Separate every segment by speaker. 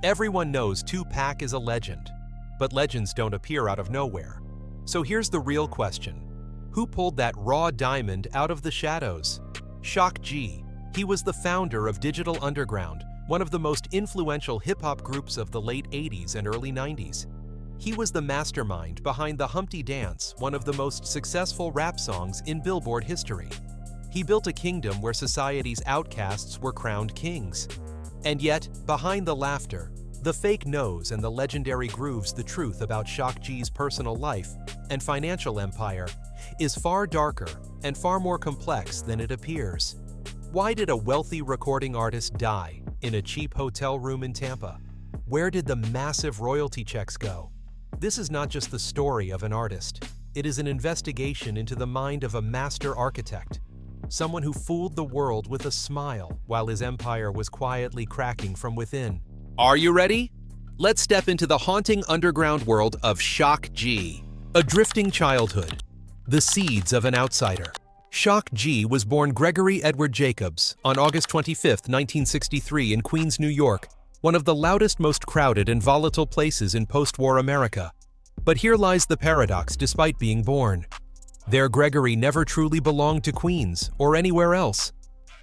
Speaker 1: Everyone knows Tupac is a legend, but legends don't appear out of nowhere. So here's the real question. Who pulled that raw diamond out of the shadows? Shock G. He was the founder of Digital Underground, one of the most influential hip-hop groups of the late 80s and early 90s. He was the mastermind behind the Humpty Dance, one of the most successful rap songs in Billboard history. He built a kingdom where society's outcasts were crowned kings. And yet, behind the laughter, the fake knows and the legendary grooves, the truth about Shock G's personal life and financial empire is far darker and far more complex than it appears. Why did a wealthy recording artist die in a cheap hotel room in Tampa? Where did the massive royalty checks go? This is not just the story of an artist. It is an investigation into the mind of a master architect, someone who fooled the world with a smile while his empire was quietly cracking from within. Are you ready? Let's step into the haunting underground world of Shock G. A drifting childhood. The seeds of an outsider. Shock G was born Gregory Edward Jacobs on August 25, 1963 in Queens, New York, one of the loudest, most crowded and volatile places in post-war America. But here lies the paradox despite being born. There, Gregory never truly belonged to Queens or anywhere else.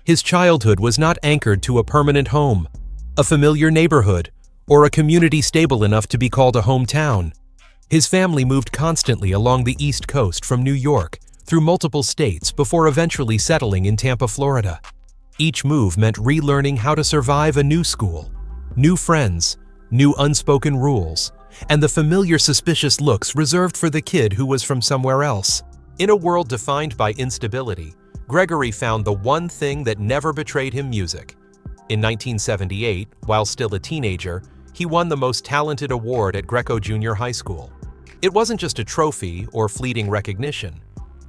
Speaker 1: His childhood was not anchored to a permanent home, a familiar neighborhood, or a community stable enough to be called a hometown. His family moved constantly along the East Coast from New York through multiple states before eventually settling in Tampa, Florida. Each move meant relearning how to survive a new school, new friends, new unspoken rules, and the familiar suspicious looks reserved for the kid who was from somewhere else. In a world defined by instability, Gregory found the one thing that never betrayed him: music. In 1978, while still a teenager, he won the Most Talented Award at Greco Junior High School. It wasn't just a trophy or fleeting recognition.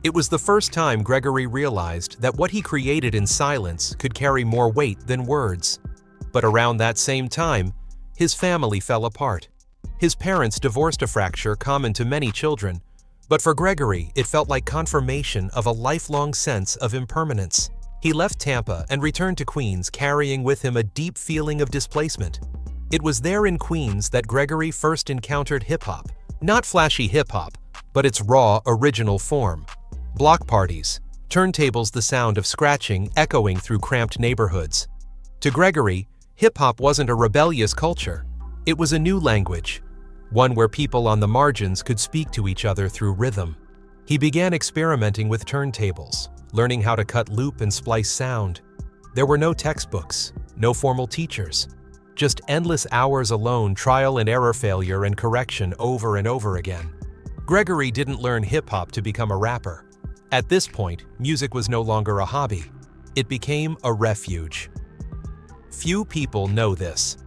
Speaker 1: It was the first time Gregory realized that what he created in silence could carry more weight than words. But around that same time, his family fell apart. His parents divorced, a fracture common to many children. But for Gregory, it felt like confirmation of a lifelong sense of impermanence. He left Tampa and returned to Queens, carrying with him a deep feeling of displacement. It was there in Queens that Gregory first encountered hip-hop. Not flashy hip-hop, but its raw, original form. Block parties, turntables, the sound of scratching echoing through cramped neighborhoods. To Gregory, hip-hop wasn't a rebellious culture. It was a new language, one where people on the margins could speak to each other through rhythm. He began experimenting with turntables, learning how to cut loop and splice sound. There were no textbooks, no formal teachers, just endless hours alone, trial and error, failure and correction over and over again. Gregory didn't learn hip-hop to become a rapper. At this point, music was no longer a hobby. It became a refuge. Few people know this.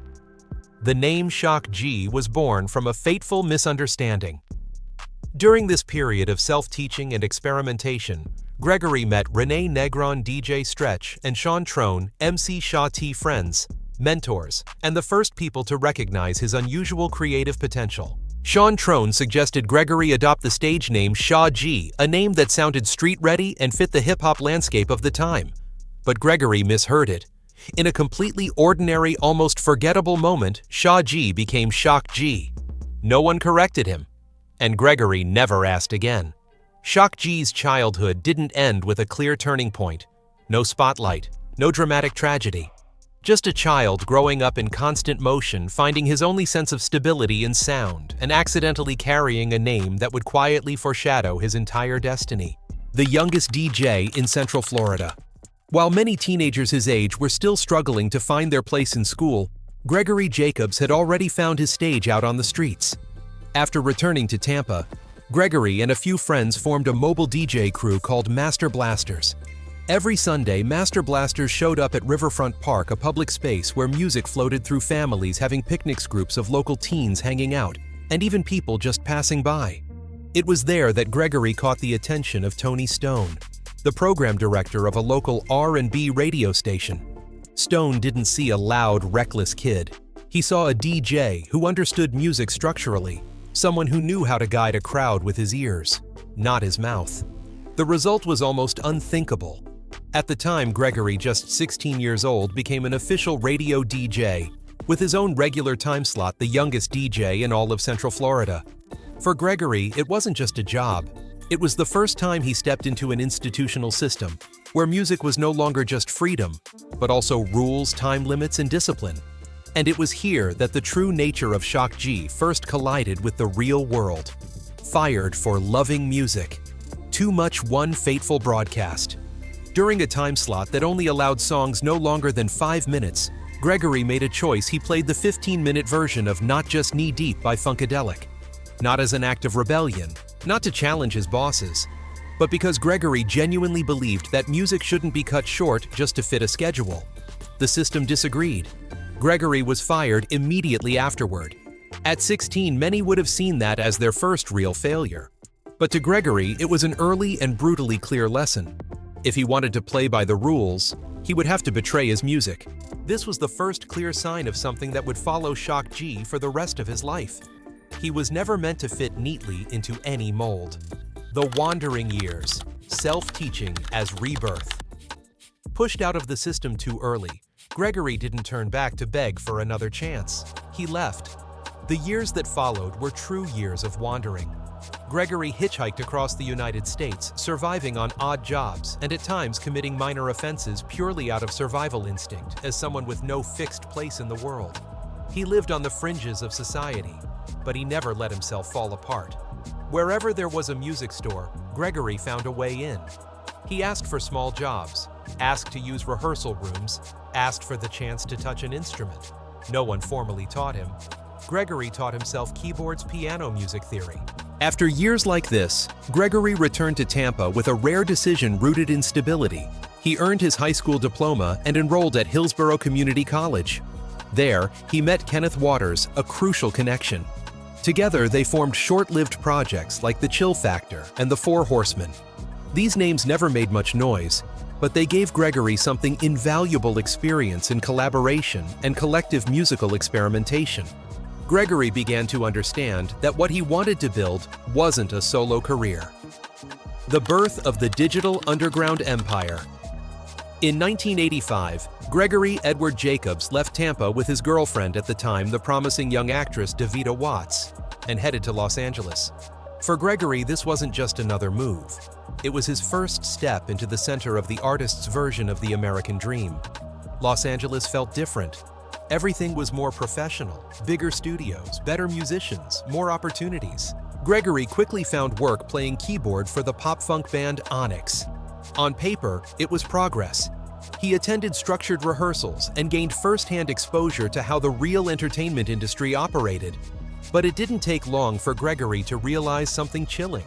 Speaker 1: The name Shock G was born from a fateful misunderstanding. During this period of self-teaching and experimentation, Gregory met Renee Negron, DJ Stretch, and Sean Trone, MC Shaw T, friends, mentors, and the first people to recognize his unusual creative potential. Sean Trone suggested Gregory adopt the stage name Shaw G, a name that sounded street-ready and fit the hip-hop landscape of the time. But Gregory misheard it. In a completely ordinary, almost forgettable moment, Shaw G became Shock G. No one corrected him, and Gregory never asked again. Shock G's childhood didn't end with a clear turning point. No spotlight, no dramatic tragedy. Just a child growing up in constant motion, finding his only sense of stability in sound, and accidentally carrying a name that would quietly foreshadow his entire destiny. The youngest DJ in Central Florida. While many teenagers his age were still struggling to find their place in school, Gregory Jacobs had already found his stage out on the streets. After returning to Tampa, Gregory and a few friends formed a mobile DJ crew called Master Blasters. Every Sunday, Master Blasters showed up at Riverfront Park, a public space where music floated through families having picnics, groups of local teens hanging out, and even people just passing by. It was there that Gregory caught the attention of Tony Stone, the program director of a local R&B radio station. Stone didn't see a loud, reckless kid. He saw a DJ who understood music structurally, someone who knew how to guide a crowd with his ears, not his mouth. The result was almost unthinkable. At the time, Gregory, just 16 years old, became an official radio DJ, with his own regular time slot, the youngest DJ in all of Central Florida. For Gregory, it wasn't just a job. It was the first time he stepped into an institutional system, where music was no longer just freedom, but also rules, time limits, and discipline. And it was here that the true nature of Shock G first collided with the real world. Fired for loving music. Too much one fateful broadcast. During a time slot that only allowed songs no longer than 5 minutes, Gregory made a choice. He played the 15-minute version of Not Just Knee Deep by Funkadelic. Not as an act of rebellion, not to challenge his bosses, but because Gregory genuinely believed that music shouldn't be cut short just to fit a schedule. The system disagreed. Gregory was fired immediately afterward. At 16, many would have seen that as their first real failure. But to Gregory, it was an early and brutally clear lesson. If he wanted to play by the rules, he would have to betray his music. This was the first clear sign of something that would follow Shock G for the rest of his life. He was never meant to fit neatly into any mold. The wandering years, self-teaching as rebirth. Pushed out of the system too early, Gregory didn't turn back to beg for another chance. He left. The years that followed were true years of wandering. Gregory hitchhiked across the United States, surviving on odd jobs and at times committing minor offenses purely out of survival instinct as someone with no fixed place in the world. He lived on the fringes of society, but he never let himself fall apart. Wherever there was a music store, Gregory found a way in. He asked for small jobs, asked to use rehearsal rooms, asked for the chance to touch an instrument. No one formally taught him. Gregory taught himself keyboards, piano music theory. After years like this, Gregory returned to Tampa with a rare decision rooted in stability. He earned his high school diploma and enrolled at Hillsborough Community College. There, he met Kenneth Waters, a crucial connection. Together, they formed short-lived projects like The Chill Factor and The Four Horsemen. These names never made much noise, but they gave Gregory something invaluable: experience in collaboration and collective musical experimentation. Gregory began to understand that what he wanted to build wasn't a solo career. The birth of the digital underground empire. In 1985, Gregory Edward Jacobs left Tampa with his girlfriend at the time, the promising young actress Davita Watts, and headed to Los Angeles. For Gregory, this wasn't just another move. It was his first step into the center of the artist's version of the American dream. Los Angeles felt different. Everything was more professional, bigger studios, better musicians, more opportunities. Gregory quickly found work playing keyboard for the pop-funk band Onyx. On paper, it was progress. He attended structured rehearsals and gained first-hand exposure to how the real entertainment industry operated. But it didn't take long for Gregory to realize something chilling.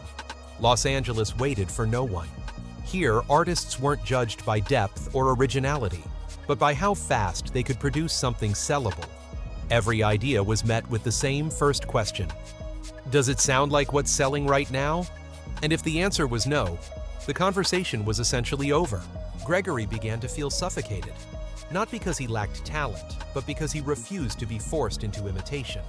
Speaker 1: Los Angeles waited for no one. Here, artists weren't judged by depth or originality, but by how fast they could produce something sellable. Every idea was met with the same first question: does it sound like what's selling right now? And if the answer was no, the conversation was essentially over. Gregory began to feel suffocated, not because he lacked talent, but because he refused to be forced into imitation.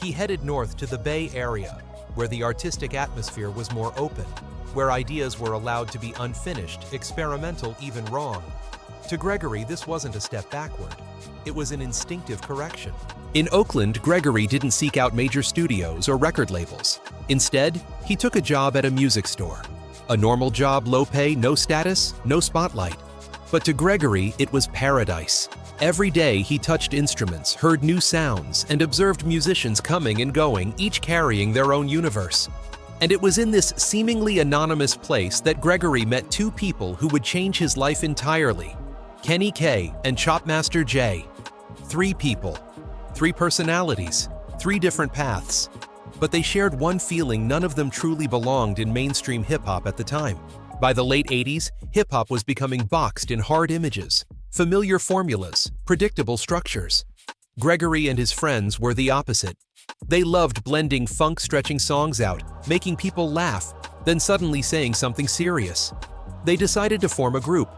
Speaker 1: He headed north to the Bay Area, where the artistic atmosphere was more open, where ideas were allowed to be unfinished, experimental, even wrong. To Gregory, this wasn't a step backward. It was an instinctive correction. In Oakland, Gregory didn't seek out major studios or record labels. Instead, he took a job at a music store. A normal job, low pay, no status, no spotlight. But to Gregory, it was paradise. Every day, he touched instruments, heard new sounds, and observed musicians coming and going, each carrying their own universe. And it was in this seemingly anonymous place that Gregory met two people who would change his life entirely: Kenny K and Chopmaster J. Three people, three personalities, three different paths. But they shared one feeling: none of them truly belonged in mainstream hip-hop at the time. By the late 80s, hip-hop was becoming boxed in hard images, familiar formulas, predictable structures. Gregory and his friends were the opposite. They loved blending funk-stretching songs out, making people laugh, then suddenly saying something serious. They decided to form a group.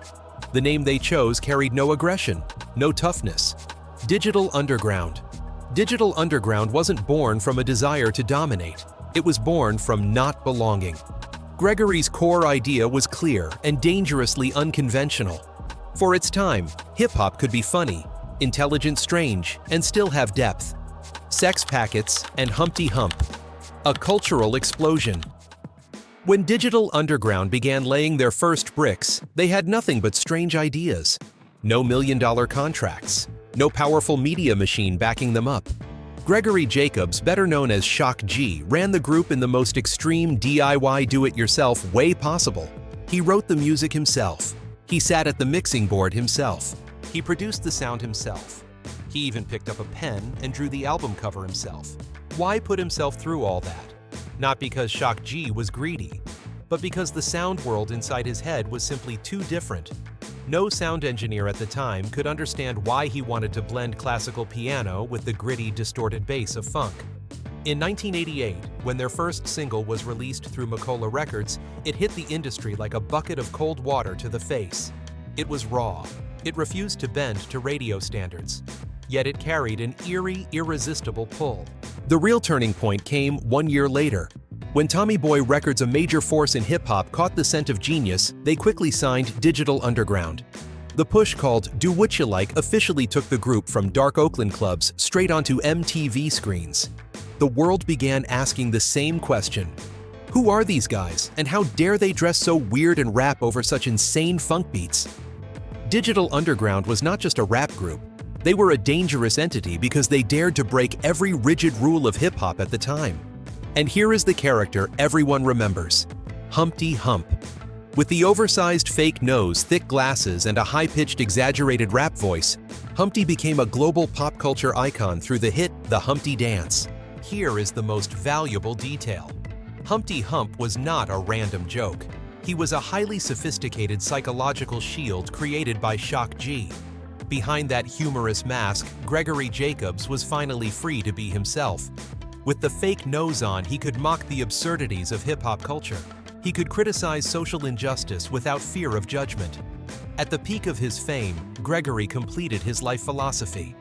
Speaker 1: The name they chose carried no aggression, no toughness. Digital Underground. Digital Underground wasn't born from a desire to dominate. It was born from not belonging. Gregory's core idea was clear and dangerously unconventional. For its time, hip-hop could be funny, Intelligent Strange and still have depth. Sex Packets and Humpty Hump. A cultural explosion. When Digital Underground began laying their first bricks, they had nothing but strange ideas. No million-dollar contracts. No powerful media machine backing them up. Gregory Jacobs, better known as Shock G, ran the group in the most extreme DIY do-it-yourself way possible. He wrote the music himself. He sat at the mixing board himself. He produced the sound himself. He even picked up a pen and drew the album cover himself. Why put himself through all that? Not because Shock G was greedy, but because the sound world inside his head was simply too different. No sound engineer at the time could understand why he wanted to blend classical piano with the gritty, distorted bass of funk. In 1988, when their first single was released through Macola Records, it hit the industry like a bucket of cold water to the face. It was raw. It refused to bend to radio standards. Yet it carried an eerie, irresistible pull. The real turning point came 1 year later. When Tommy Boy Records, a major force in hip-hop, caught the scent of genius, they quickly signed Digital Underground. The push called Do What You Like officially took the group from dark Oakland clubs straight onto MTV screens. The world began asking the same question. Who are these guys, and how dare they dress so weird and rap over such insane funk beats? Digital Underground was not just a rap group. They were a dangerous entity because they dared to break every rigid rule of hip-hop at the time. And here is the character everyone remembers, Humpty Hump. With the oversized fake nose, thick glasses, and a high-pitched exaggerated rap voice, Humpty became a global pop culture icon through the hit The Humpty Dance. Here is the most valuable detail. Humpty Hump was not a random joke. He was a highly sophisticated psychological shield created by Shock G. Behind that humorous mask, Gregory Jacobs was finally free to be himself. With the fake nose on, he could mock the absurdities of hip-hop culture. He could criticize social injustice without fear of judgment. At the peak of his fame, Gregory completed his life philosophy.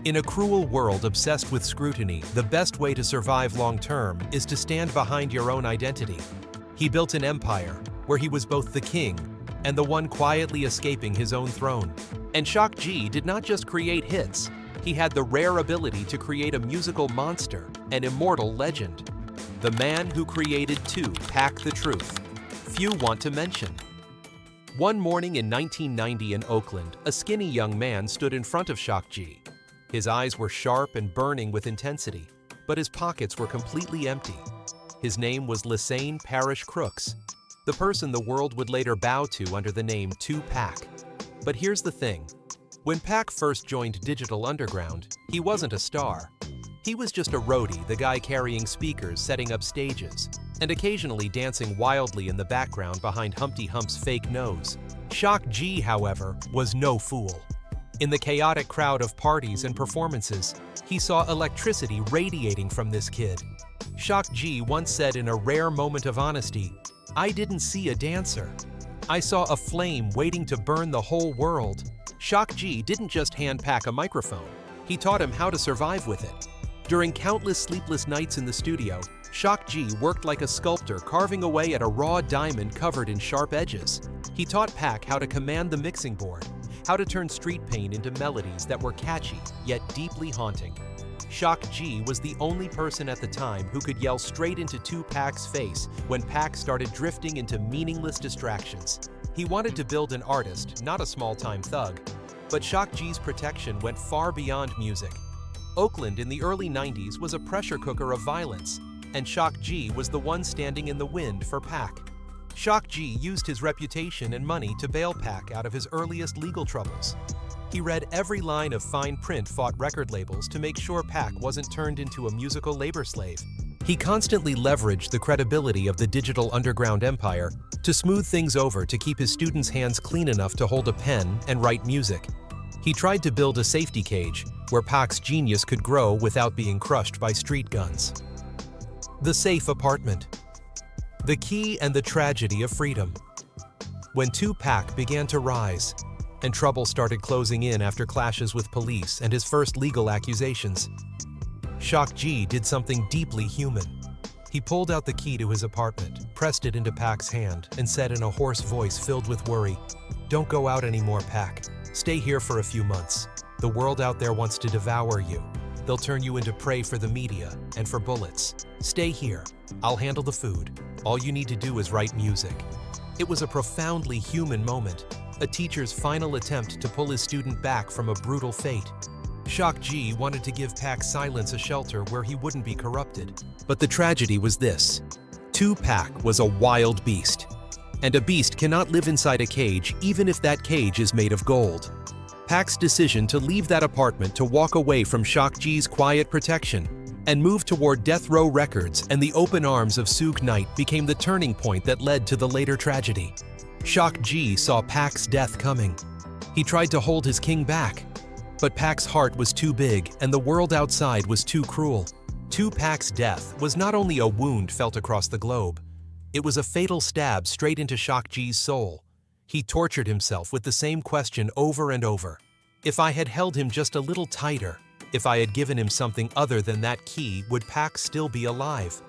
Speaker 1: In a cruel world obsessed with scrutiny, the best way to survive long-term is to stand behind your own identity. He built an empire where he was both the king and the one quietly escaping his own throne. And Shock G did not just create hits. He had the rare ability to create a musical monster, an immortal legend. The man who created Tupac the Truth. Few want to mention. One morning in 1990 in Oakland, a skinny young man stood in front of Shock G. His eyes were sharp and burning with intensity, but his pockets were completely empty. His name was Lisane Parrish Crooks, the person the world would later bow to under the name Tupac. But here's the thing. When Pac first joined Digital Underground, he wasn't a star. He was just a roadie, the guy carrying speakers, setting up stages, and occasionally dancing wildly in the background behind Humpty Hump's fake nose. Shock G, however, was no fool. In the chaotic crowd of parties and performances, he saw electricity radiating from this kid. Shock G once said in a rare moment of honesty, "I didn't see a dancer. I saw a flame waiting to burn the whole world." Shock G didn't just hand Pac a microphone, he taught him how to survive with it. During countless sleepless nights in the studio, Shock G worked like a sculptor carving away at a raw diamond covered in sharp edges. He taught Pac how to command the mixing board, how to turn street pain into melodies that were catchy yet deeply haunting. Shock G was the only person at the time who could yell straight into Tupac's face when Pac started drifting into meaningless distractions. He wanted to build an artist, not a small-time thug. But Shock G's protection went far beyond music. Oakland in the early 90s was a pressure cooker of violence, and Shock G was the one standing in the wind for Pac. Shock G used his reputation and money to bail Pac out of his earliest legal troubles. He read every line of fine print, fought record labels to make sure Pac wasn't turned into a musical labor slave. He constantly leveraged the credibility of the Digital Underground empire to smooth things over to keep his students' hands clean enough to hold a pen and write music. He tried to build a safety cage where Pac's genius could grow without being crushed by street guns. The safe apartment. The key and the tragedy of freedom. When Tupac began to rise, and trouble started closing in after clashes with police and his first legal accusations, Shock G did something deeply human. He pulled out the key to his apartment, pressed it into Pac's hand, and said in a hoarse voice filled with worry, "Don't go out anymore, Pac. Stay here for a few months. The world out there wants to devour you. They'll turn you into prey for the media and for bullets. Stay here. I'll handle the food. All you need to do is write music. It was a profoundly human moment, a teacher's final attempt to pull his student back from a brutal fate. Shock G wanted to give Pac Silence a shelter where he wouldn't be corrupted. But the tragedy was this. Tupac was a wild beast. And a beast cannot live inside a cage even if that cage is made of gold. Pac's decision to leave that apartment to walk away from Shock G's quiet protection and move toward Death Row Records and the open arms of Suge Knight became the turning point that led to the later tragedy. Shock G saw Pac's death coming. He tried to hold his king back, but Pac's heart was too big and the world outside was too cruel. Tupac's death was not only a wound felt across the globe, it was a fatal stab straight into Shock G's soul. He tortured himself with the same question over and over. If I had held him just a little tighter, if I had given him something other than that key, would Pac still be alive?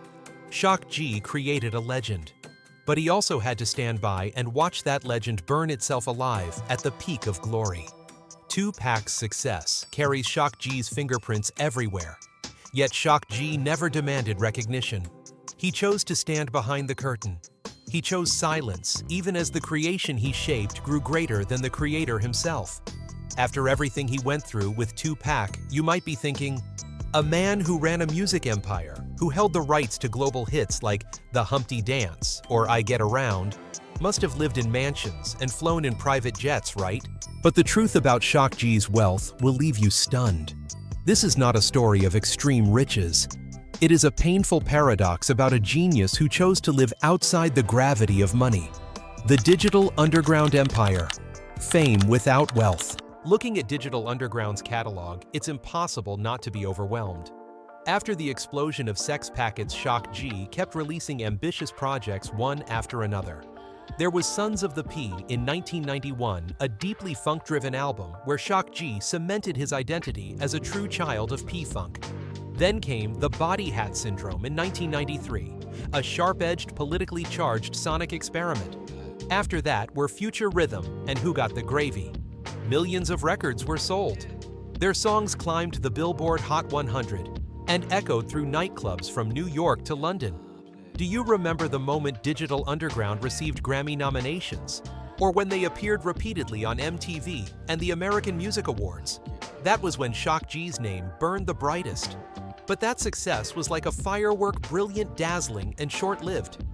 Speaker 1: Shock G created a legend, but he also had to stand by and watch that legend burn itself alive at the peak of glory. Tupac's success carries Shock G's fingerprints everywhere, yet Shock G never demanded recognition. He chose to stand behind the curtain. He chose silence, even as the creation he shaped grew greater than the creator himself. After everything he went through with Tupac, you might be thinking, a man who ran a music empire, who held the rights to global hits like The Humpty Dance or I Get Around, must have lived in mansions and flown in private jets, right? But the truth about Shock G's wealth will leave you stunned. This is not a story of extreme riches. It is a painful paradox about a genius who chose to live outside the gravity of money. The digital underground empire. Fame without wealth. Looking at Digital Underground's catalog, it's impossible not to be overwhelmed. After the explosion of sex packets, Shock G kept releasing ambitious projects one after another. There was Sons of the P in 1991, a deeply funk-driven album where Shock G cemented his identity as a true child of P-Funk. Then came The Body Hat Syndrome in 1993, a sharp-edged, politically charged sonic experiment. After that were Future Rhythm and Who Got the Gravy. Millions of records were sold. Their songs climbed the Billboard Hot 100 and echoed through nightclubs from New York to London. Do you remember the moment Digital Underground received Grammy nominations? Or when they appeared repeatedly on MTV and the American Music Awards? That was when Shock G's name burned the brightest. But that success was like a firework, brilliant, dazzling, and short-lived.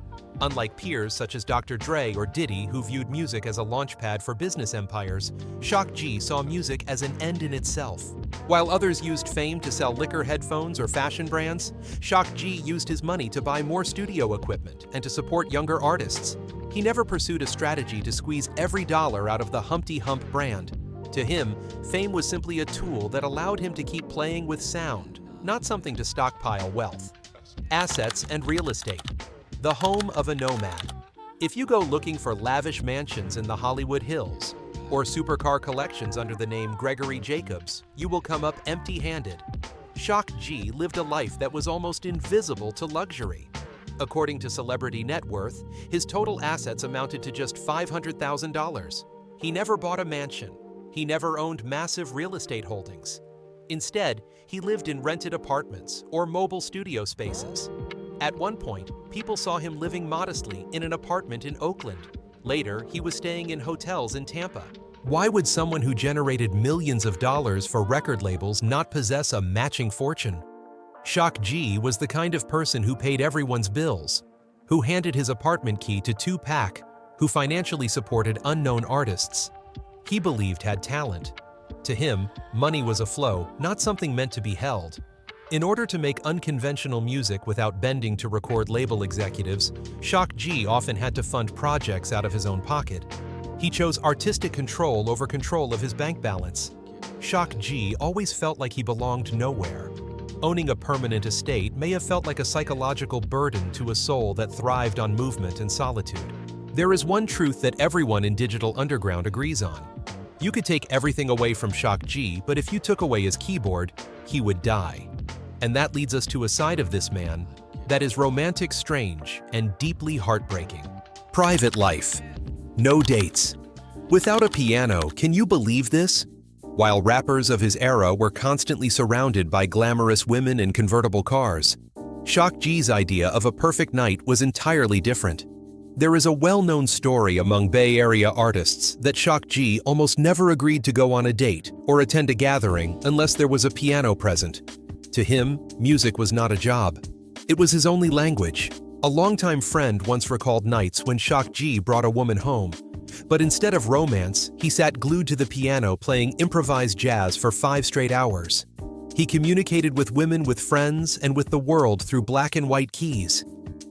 Speaker 1: Unlike peers such as Dr. Dre or Diddy, who viewed music as a launchpad for business empires, Shock G saw music as an end in itself. While others used fame to sell liquor, headphones, or fashion brands, Shock G used his money to buy more studio equipment and to support younger artists. He never pursued a strategy to squeeze every dollar out of the Humpty Hump brand. To him, fame was simply a tool that allowed him to keep playing with sound, not something to stockpile wealth. Assets and real estate. The home of a nomad. If you go looking for lavish mansions in the Hollywood Hills or supercar collections under the name Gregory Jacobs, you will come up empty-handed. Shock G lived a life that was almost invisible to luxury. According to Celebrity Net Worth, his total assets amounted to just $500,000. He never bought a mansion. He never owned massive real estate holdings. Instead, he lived in rented apartments or mobile studio spaces. At one point, people saw him living modestly in an apartment in Oakland. Later, he was staying in hotels in Tampa. Why would someone who generated millions of dollars for record labels not possess a matching fortune? Shock G was the kind of person who paid everyone's bills, who handed his apartment key to Tupac, who financially supported unknown artists. He believed had talent. To him, money was a flow, not something meant to be held. In order to make unconventional music without bending to record label executives, Shock G often had to fund projects out of his own pocket. He chose artistic control over control of his bank balance. Shock G always felt like he belonged nowhere. Owning a permanent estate may have felt like a psychological burden to a soul that thrived on movement and solitude. There is one truth that everyone in Digital Underground agrees on. You could take everything away from Shock G, but if you took away his keyboard, he would die. And that leads us to a side of this man that is romantic, strange, and deeply heartbreaking. Private life. No dates. Without a piano, can you believe this? While rappers of his era were constantly surrounded by glamorous women in convertible cars, Shock G's idea of a perfect night was entirely different. There is a well-known story among Bay Area artists that Shock G almost never agreed to go on a date or attend a gathering unless there was a piano present. To him, music was not a job. It was his only language. A longtime friend once recalled nights when Shock G brought a woman home. But instead of romance, he sat glued to the piano playing improvised jazz for 5 straight hours. He communicated with women, with friends, and with the world through black and white keys.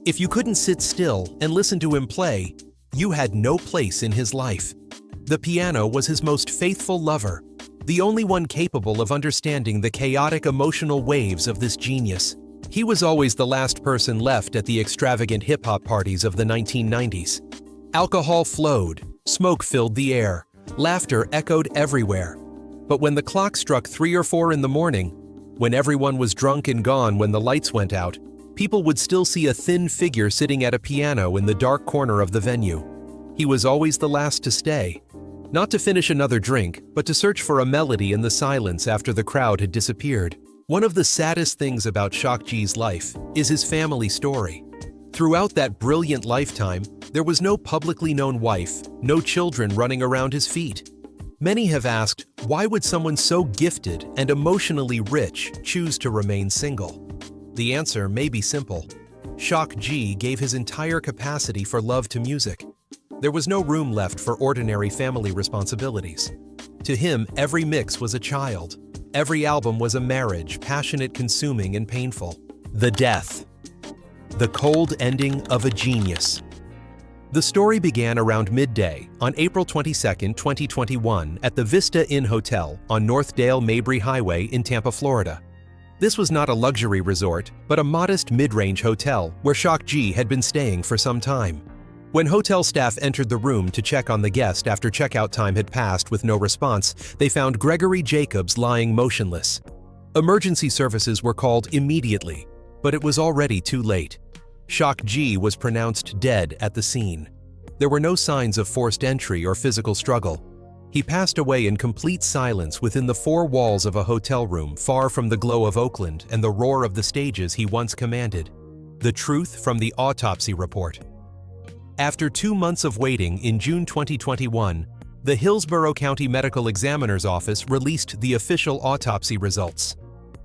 Speaker 1: If you couldn't sit still and listen to him play, you had no place in his life. The piano was his most faithful lover, the only one capable of understanding the chaotic emotional waves of this genius. He was always the last person left at the extravagant hip-hop parties of the 1990s. Alcohol flowed, smoke filled the air, laughter echoed everywhere. But when the clock struck 3 or 4 in the morning, when everyone was drunk and gone when the lights went out, people would still see a thin figure sitting at a piano in the dark corner of the venue. He was always the last to stay. Not to finish another drink, but to search for a melody in the silence after the crowd had disappeared. One of the saddest things about Shock G's life is his family story. Throughout that brilliant lifetime, there was no publicly known wife, no children running around his feet. Many have asked, why would someone so gifted and emotionally rich choose to remain single? The answer may be simple. Shock G gave his entire capacity for love to music. There was no room left for ordinary family responsibilities. To him, every mix was a child. Every album was a marriage, passionate, consuming, and painful. The death. The cold ending of a genius. The story began around midday on April 22, 2021 at the Vista Inn Hotel on North Dale Mabry Highway in Tampa, Florida. This was not a luxury resort, but a modest mid-range hotel where Shock G had been staying for some time. When hotel staff entered the room to check on the guest after checkout time had passed with no response, they found Gregory Jacobs lying motionless. Emergency services were called immediately, but it was already too late. Shock G was pronounced dead at the scene. There were no signs of forced entry or physical struggle. He passed away in complete silence within the 4 walls of a hotel room far from the glow of Oakland and the roar of the stages he once commanded. The truth from the autopsy report. After 2 months of waiting in June 2021, the Hillsborough County Medical Examiner's Office released the official autopsy results.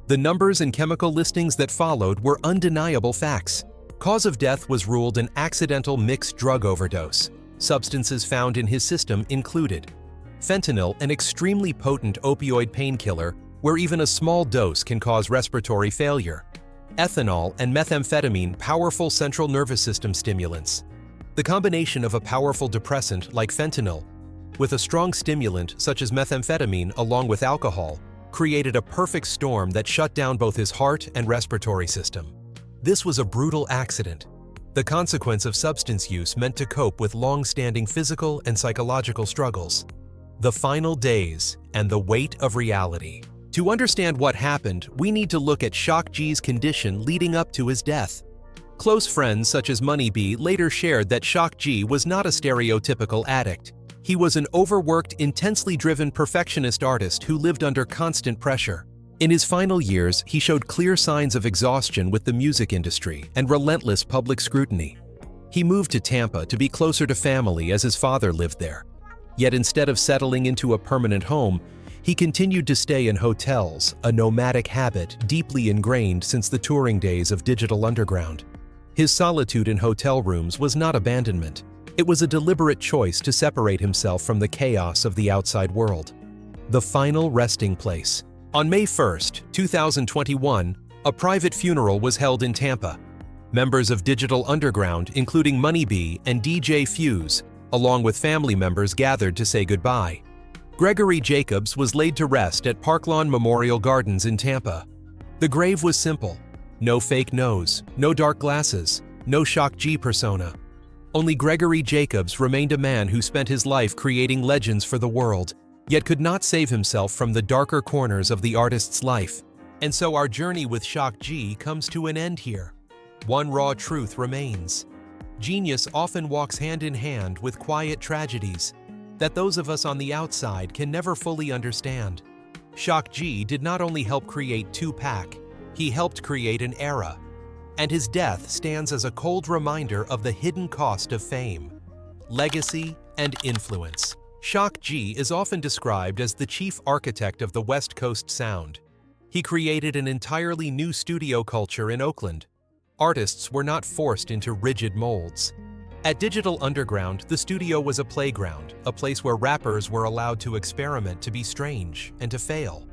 Speaker 1: The numbers and chemical listings that followed were undeniable facts. Cause of death was ruled an accidental mixed drug overdose. Substances found in his system included fentanyl, an extremely potent opioid painkiller where even a small dose can cause respiratory failure, ethanol and methamphetamine, powerful central nervous system stimulants. The combination of a powerful depressant like fentanyl with a strong stimulant such as methamphetamine along with alcohol created a perfect storm that shut down both his heart and respiratory system. This was a brutal accident, the consequence of substance use meant to cope with long-standing physical and psychological struggles. The final days and the weight of reality. To understand what happened, we need to look at Shock G's condition leading up to his death. Close friends such as Money B later shared that Shock G was not a stereotypical addict. He was an overworked, intensely driven perfectionist artist who lived under constant pressure. In his final years, he showed clear signs of exhaustion with the music industry and relentless public scrutiny. He moved to Tampa to be closer to family as his father lived there. Yet instead of settling into a permanent home, he continued to stay in hotels, a nomadic habit deeply ingrained since the touring days of Digital Underground. His solitude in hotel rooms was not abandonment. It was a deliberate choice to separate himself from the chaos of the outside world. The final resting place. On May 1, 2021, a private funeral was held in Tampa. Members of Digital Underground, including Money B and DJ Fuse, along with family members gathered to say goodbye. Gregory Jacobs was laid to rest at Parklawn Memorial Gardens in Tampa. The grave was simple. No fake nose, no dark glasses, no Shock G persona. Only Gregory Jacobs remained a man who spent his life creating legends for the world, yet could not save himself from the darker corners of the artist's life. And so our journey with Shock G comes to an end here. One raw truth remains. Genius often walks hand in hand with quiet tragedies that those of us on the outside can never fully understand. Shock G did not only help create Tupac, he helped create an era. And his death stands as a cold reminder of the hidden cost of fame, legacy, and influence. Shock G is often described as the chief architect of the West Coast sound. He created an entirely new studio culture in Oakland. Artists were not forced into rigid molds. At Digital Underground, the studio was a playground, a place where rappers were allowed to experiment, to be strange, and to fail.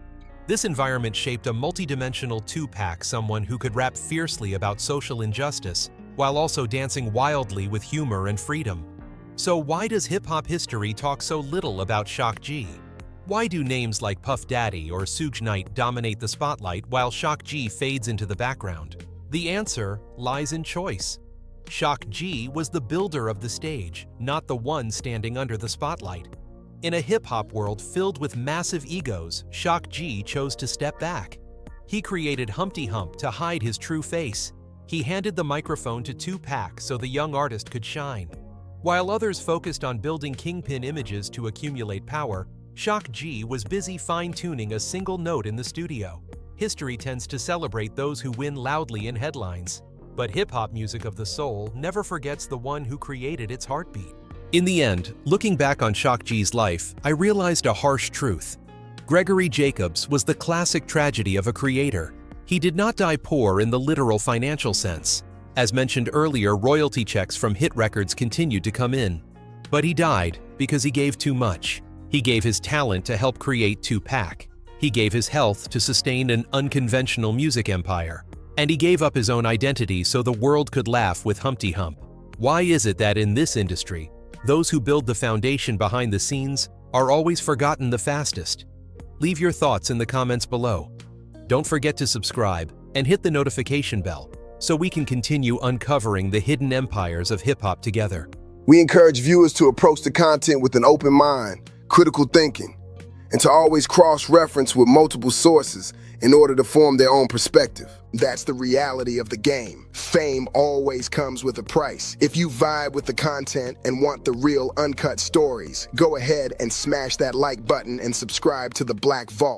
Speaker 1: This environment shaped a multidimensional Tupac, someone who could rap fiercely about social injustice, while also dancing wildly with humor and freedom. So why does hip-hop history talk so little about Shock G? Why do names like Puff Daddy or Suge Knight dominate the spotlight while Shock G fades into the background? The answer lies in choice. Shock G was the builder of the stage, not the one standing under the spotlight. In a hip-hop world filled with massive egos, Shock G chose to step back. He created Humpty Hump to hide his true face. He handed the microphone to Tupac so the young artist could shine. While others focused on building kingpin images to accumulate power, Shock G was busy fine-tuning a single note in the studio. History tends to celebrate those who win loudly in headlines, but hip-hop music of the soul never forgets the one who created its heartbeat. In the end, looking back on Shock G's life, I realized a harsh truth. Gregory Jacobs was the classic tragedy of a creator. He did not die poor in the literal financial sense. As mentioned earlier, royalty checks from hit records continued to come in. But he died because he gave too much. He gave his talent to help create Tupac. He gave his health to sustain an unconventional music empire. And he gave up his own identity so the world could laugh with Humpty Hump. Why is it that in this industry, those who build the foundation behind the scenes are always forgotten the fastest? Leave your thoughts in the comments below. Don't forget to subscribe and hit the notification bell so we can continue uncovering the hidden empires of hip-hop together.
Speaker 2: We encourage viewers to approach the content with an open mind, critical thinking, and to always cross-reference with multiple sources in order to form their own perspective. That's the reality of the game. Fame always comes with a price. If you vibe with the content and want the real uncut stories, go ahead and smash that like button and subscribe to the Black Vault.